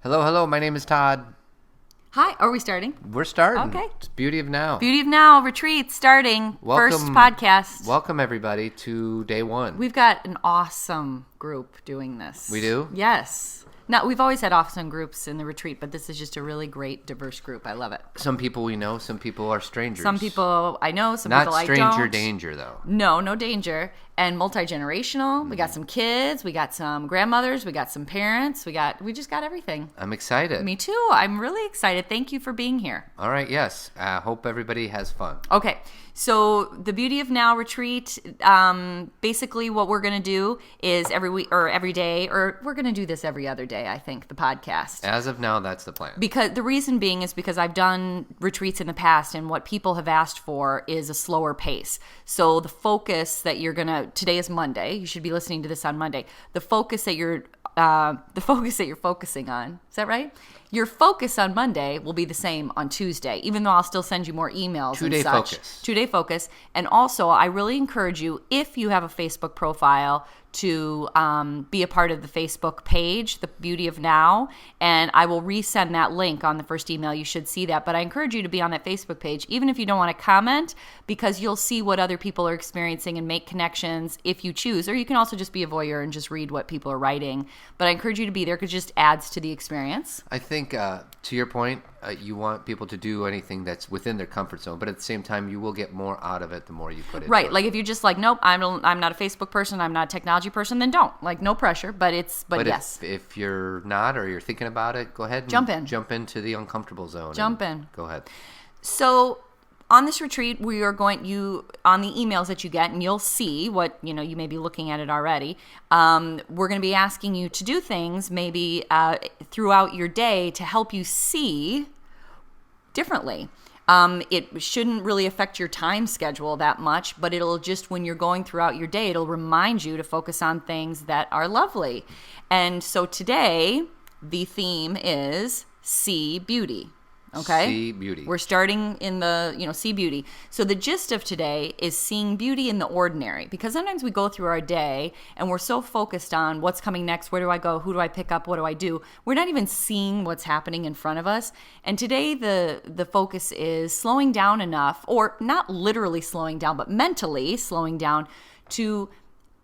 Hello, hello. My name is Todd. Hi, are we starting? We're starting. Okay. It's Beauty of Now. Beauty of Now retreat starting. First podcast. Welcome, everybody, to day one. We've got an awesome group doing this. We do? Yes. Now, we've always had awesome groups in the retreat, but this is just a really great, diverse group. I love it. Some people we know, some people are strangers. Some people I know, some Not people I don't. Not stranger danger, though. No danger. And multi-generational. We got some kids, we got some grandmothers, we got some parents, we just got everything. I'm excited. Me too. I'm really excited. Thank you for being here. All right, yes. Hope everybody has fun. Okay. So the Beauty of Now retreat, basically what we're going to do is every week or every day, or we're going to do this every other day, I think, the podcast. As of now, that's the plan. Because the reason being is because I've done retreats in the past, and what people have asked for is a slower pace. So the focus that you're going to, today is Monday, you should be listening to this on Monday, the focus that you're focusing on, is that right? Your focus on Monday will be the same on Tuesday, even though I'll still send you more emails and such. Focus. 2-day focus. And also, I really encourage you, if you have a Facebook profile, to be a part of the Facebook page, The Beauty of Now, and I will resend that link on the first email. You should see that, but I encourage you to be on that Facebook page, even if you don't want to comment, because you'll see what other people are experiencing and make connections if you choose, or you can also just be a voyeur and just read what people are writing. But I encourage you to be there because it just adds to the experience. I think, to your point, you want people to do anything that's within their comfort zone, but at the same time, you will get more out of it the more you put it. Right, like if you're just like, nope, I'm not a Facebook person, I'm not a technology person, then don't. Like, no pressure, but yes. If you're not, or you're thinking about it, go ahead and jump into the uncomfortable zone. Jump in. Go ahead. So on this retreat, we are on the emails that you get, and you'll see what, you may be looking at it already. We're going to be asking you to do things maybe throughout your day to help you see differently. It shouldn't really affect your time schedule that much, but it'll just, when you're going throughout your day, it'll remind you to focus on things that are lovely. And so today, the theme is See Beauty. Okay? See beauty. We're starting in the, see beauty. So the gist of today is seeing beauty in the ordinary, because sometimes we go through our day and we're so focused on what's coming next, where do I go, who do I pick up, what do I do? We're not even seeing what's happening in front of us. And today the focus is slowing down enough, or not literally slowing down, but mentally slowing down to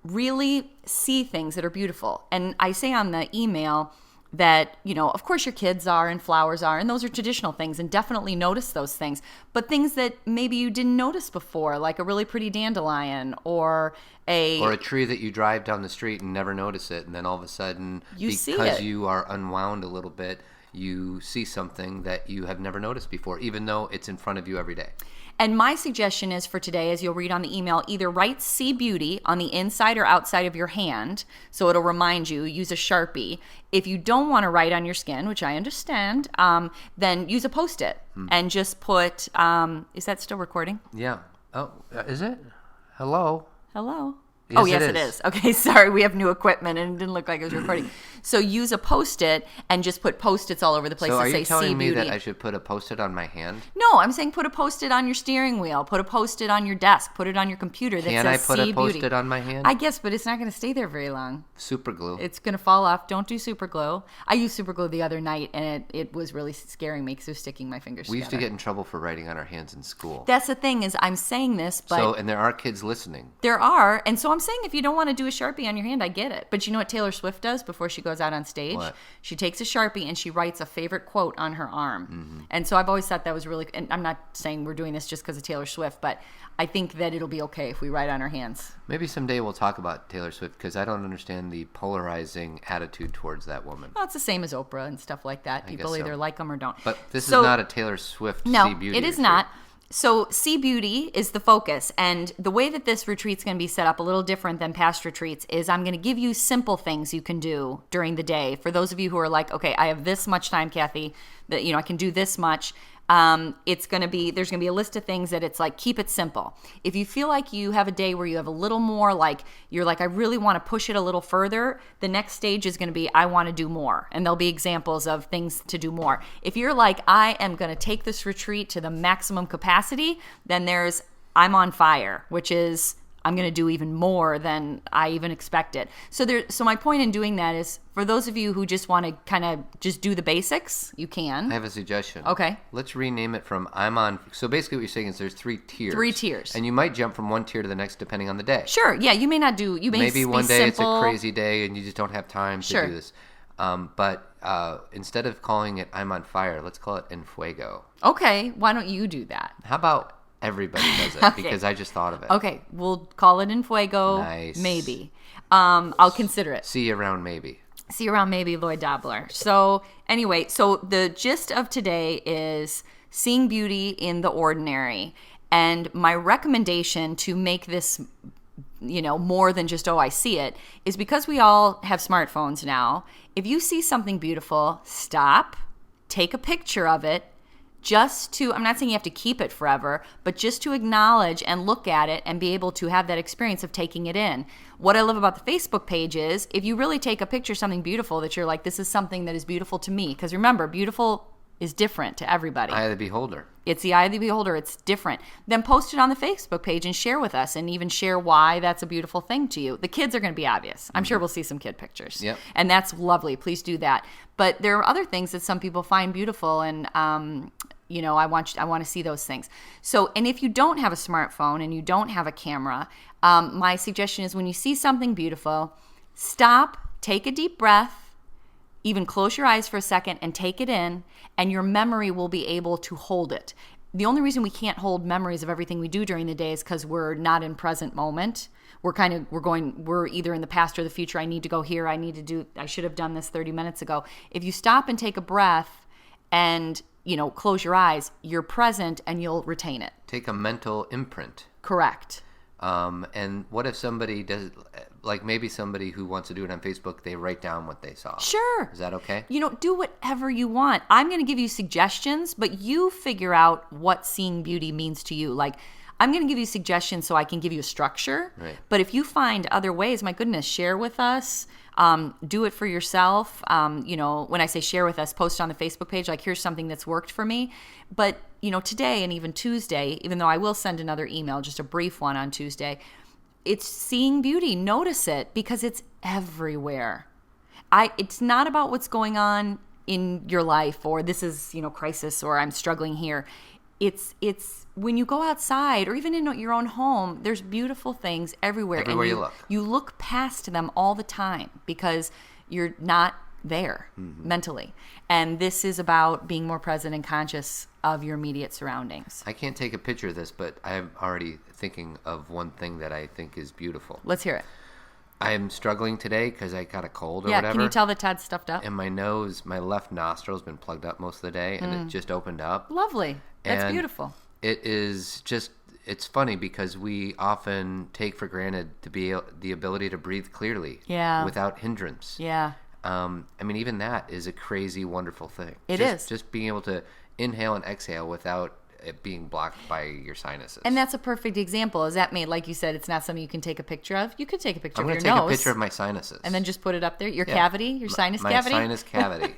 really see things that are beautiful. And I say on the email that, of course your kids are and flowers are, and those are traditional things, and definitely notice those things. But things that maybe you didn't notice before, like a really pretty dandelion or a tree that you drive down the street and never notice it, and then all of a sudden, because you are unwound a little bit, you see something that you have never noticed before, even though it's in front of you every day. And my suggestion is for today, as you'll read on the email, either write See Beauty on the inside or outside of your hand, so it'll remind you. Use a Sharpie. If you don't want to write on your skin, which I understand, then use a Post-it and just put, is that still recording? Yeah. Oh, is it? Hello? Yes, yes, it is. Okay, sorry, we have new equipment and it didn't look like it was recording. So use a Post-it and just put Post-its all over the place so that say are you telling me Beauty. that I should put a Post-it on my hand? No, I'm saying put a Post-it on your steering wheel, put a Post-it on your desk, put it on your computer that Can says I put See a Post-it Beauty. on my hand? I guess, but it's not going to stay there very long. Super glue. It's going to fall off. Don't do super glue. I used super glue the other night, and it was really scaring me because it was sticking my fingers We together. used to get in trouble for writing on our hands in school. That's the thing, is I'm saying this, but and there are kids listening. There are, and so I'm saying if you don't want to do a Sharpie on your hand, I get it. But you know what Taylor Swift does before she goes out on stage? What? She takes a Sharpie and she writes a favorite quote on her arm. Mm-hmm. And so I've always thought that was really, and I'm not saying we're doing this just because of Taylor Swift, but I think that it'll be okay if we write on our hands. Maybe someday we'll talk about Taylor Swift, because I don't understand the polarizing attitude towards that woman. Well, it's the same as Oprah and stuff like that. People either like them or don't. But this is not a Taylor Swift See Beauty. No, it is retreat. not. So See Beauty is the focus, and the way that this retreat's going to be set up, a little different than past retreats, is I'm going to give you simple things you can do during the day. For those of you who are like, okay, I have this much time, Kathy, that I can do this much. There's going to be a list of things that it's like, keep it simple. If you feel like you have a day where you have a little more, like you're like, I really want to push it a little further, the next stage is going to be, I want to do more. And there'll be examples of things to do more. If you're like, I am going to take this retreat to the maximum capacity, then there's I'm on fire, which is I'm going to do even more than I even expected. So my point in doing that is, for those of you who just want to kind of just do the basics, you can. I have a suggestion. Okay. Let's rename it from I'm on. So basically what you're saying is there's 3 tiers. 3 tiers. And you might jump from one tier to the next depending on the day. Sure. Yeah, you may not do, you may Maybe be one day it's a simple. crazy day and you just don't have time to Sure. do this. But instead of calling it I'm on fire, let's call it En Fuego. Okay, why don't you do that? How about everybody does it? Okay. Because I just thought of it. Okay, we'll call it En Fuego. Nice. Maybe. I'll consider it. See you around maybe. See you around maybe, Lloyd Dobler. So anyway, so the gist of today is seeing beauty in the ordinary. And my recommendation to make this, more than just, oh, I see it, is because we all have smartphones now. If you see something beautiful, stop, take a picture of it, I'm not saying you have to keep it forever, but just to acknowledge and look at it and be able to have that experience of taking it in. What I love about the Facebook page is if you really take a picture of something beautiful that you're like, this is something that is beautiful to me. Because remember, beautiful is different to everybody. Eye of the beholder. It's the eye of the beholder. It's different. Then post it on the Facebook page and share with us, and even share why that's a beautiful thing to you. The kids are going to be obvious. I'm sure we'll see some kid pictures. Yep. And that's lovely. Please do that. But there are other things that some people find beautiful, and I want to see those things. So, and if you don't have a smartphone and you don't have a camera, my suggestion is when you see something beautiful, stop, take a deep breath, even close your eyes for a second and take it in, and your memory will be able to hold it. The only reason we can't hold memories of everything we do during the day is because we're not in present moment. We're either in the past or the future. I need to go here. I should have done this 30 minutes ago. If you stop and take a breath and, close your eyes, you're present and you'll retain it. Take a mental imprint. Correct. And what if somebody does, like maybe somebody who wants to do it on Facebook, they write down what they saw. Sure. Is that okay? Do whatever you want. I'm going to give you suggestions, but you figure out what seeing beauty means to you. Like, I'm going to give you suggestions so I can give you a structure. Right. But if you find other ways, my goodness, share with us. Do it for yourself. When I say share with us, post on the Facebook page, like, here's something that's worked for me. But, today and even Tuesday, even though I will send another email, just a brief one on Tuesday, it's seeing beauty. Notice it, because it's everywhere. It's not about what's going on in your life, or this is, crisis, or I'm struggling here. It's when you go outside or even in your own home, there's beautiful things everywhere. Everywhere and you look. You look past them all the time because you're not there mentally. And this is about being more present and conscious of your immediate surroundings. I can't take a picture of this, but I'm already thinking of one thing that I think is beautiful. Let's hear it. I am struggling today because I got a cold or Yeah, whatever. can you tell that Todd's stuffed up? And my left nostril's been plugged up most of the day, and it just opened up. Lovely. That's And beautiful. It is just, it's funny because we often take for granted the ability to breathe clearly without hindrance. Yeah. Even that is a crazy, wonderful thing. It is. Just being able to inhale and exhale without it being blocked by your sinuses. And that's a perfect example. Is that like you said, it's not something you can take a picture of. You could take a picture I'm of going your to take nose. a picture of my sinuses. And then just put it up there. Your cavity, your sinus cavity. My sinus cavity.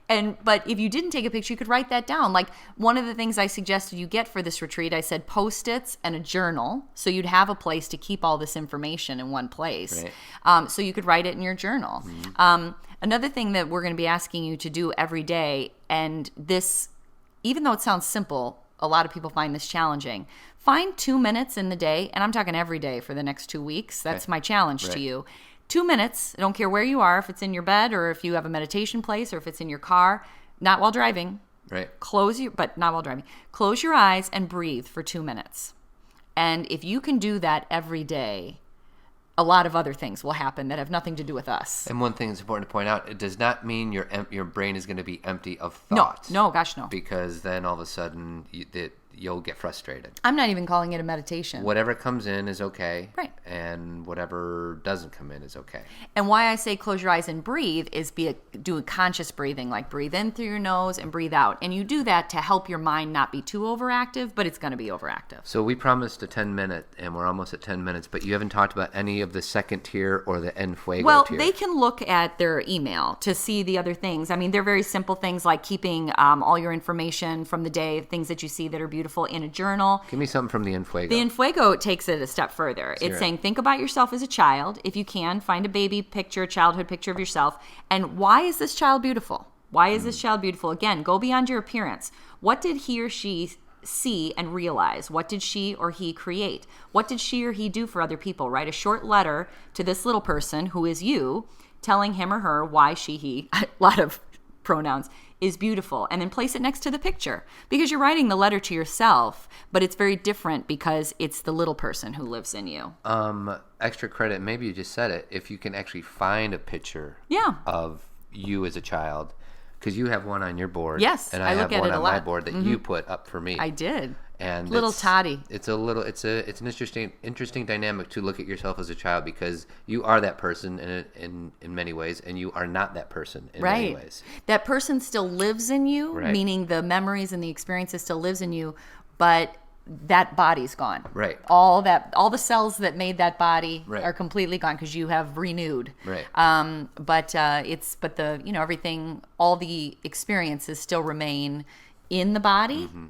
But if you didn't take a picture, you could write that down. Like, one of the things I suggested you get for this retreat, I said Post-its and a journal. So you'd have a place to keep all this information in one place. Right. So you could write it in your journal. Mm-hmm. Another thing that we're going to be asking you to do every day, and this, even though it sounds simple, a lot of people find this challenging. Find 2 minutes in the day, and I'm talking every day for the next 2 weeks. That's my challenge to you. 2 minutes, I don't care where you are, if it's in your bed or if you have a meditation place or if it's in your car, not while driving. Right. But not while driving. Close your eyes and breathe for 2 minutes. And if you can do that every day, a lot of other things will happen that have nothing to do with us. And one thing that's important to point out, it does not mean your brain is going to be empty of thoughts. No, gosh, no. Because then all of a sudden you'll get frustrated. I'm not even calling it a meditation. Whatever comes in is okay. Right. And whatever doesn't come in is okay. And why I say close your eyes and breathe is do a conscious breathing, like breathe in through your nose and breathe out. And you do that to help your mind not be too overactive, but it's going to be overactive. So we promised a 10-minute, and we're almost at 10 minutes, but you haven't talked about any of the second tier or the En Fuego tier. Well, they can look at their email to see the other things. I mean, they're very simple things like keeping all your information from the day, things that you see that are beautiful beautiful in a journal. Give me something from the Enfuego. The Enfuego takes it a step further. It's saying, think about yourself as a child. If you can, find a baby picture, a childhood picture of yourself. And why is this child beautiful? Why is this child beautiful? Again, go beyond your appearance. What did he or she see and realize? What did she or he create? What did she or he do for other people? Write a short letter to this little person who is you, telling him or her why she, he, a lot of pronouns, is beautiful, and then place it next to the picture, because you're writing the letter to yourself, but it's very different because it's the little person who lives in you. Extra credit, maybe you just said it, if you can actually find a picture of you as a child, because you have one on your board. Yes, and I have one on my board that you put up for me. I did. And little Toddy. It's an interesting dynamic to look at yourself as a child, because you are that person in many ways, and you are not that person in many ways. That person still lives in you, meaning the memories and the experiences still lives in you, but that body's gone. Right. All the cells that made that body are completely gone because you have renewed. Right. But the everything, all the experiences still remain in the body. Mm-hmm.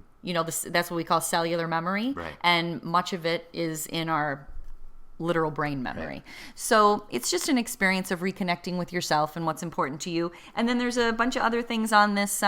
That's what we call cellular memory, and much of it is in our literal brain memory. Right. So it's just an experience of reconnecting with yourself and what's important to you. And then there's a bunch of other things on this,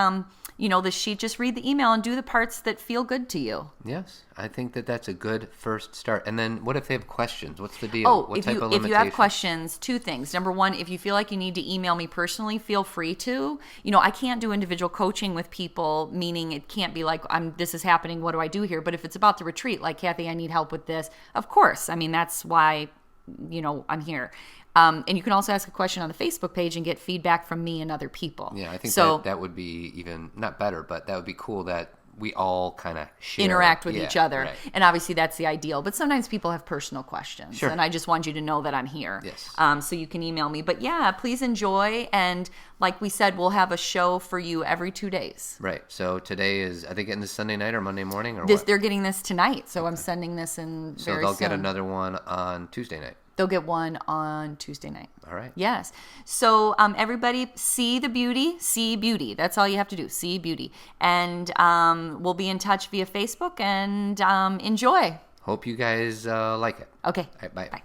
this sheet. Just read the email and do the parts that feel good to you. Yes, I think that's a good first start. And then what if they have questions? What's the deal? If you have questions, two things. Number one, if you feel like you need to email me personally, feel free to. I can't do individual coaching with people, meaning it can't be like, this is happening, what do I do here? But if it's about the retreat, like, Kathy, I need help with this, of course. I mean, that's why, I'm here. And you can also ask a question on the Facebook page and get feedback from me and other people. Yeah, I think that would be even, not better, but that would be cool that we all kind of interact with each other. Right. And obviously that's the ideal. But sometimes people have personal questions. Sure. And I just want you to know that I'm here. Yes. So you can email me. But yeah, please enjoy. And like we said, we'll have a show for you every 2 days. Right. So today are they getting this Sunday night or Monday morning? Or They're getting this tonight. So I'm sending this in very soon. So they'll get another one on Tuesday night. They'll get one on Tuesday night. All right. Yes. So everybody, see the beauty, see beauty. That's all you have to do, see beauty. And we'll be in touch via Facebook, and enjoy. Hope you guys like it. Okay. All right, bye. Bye.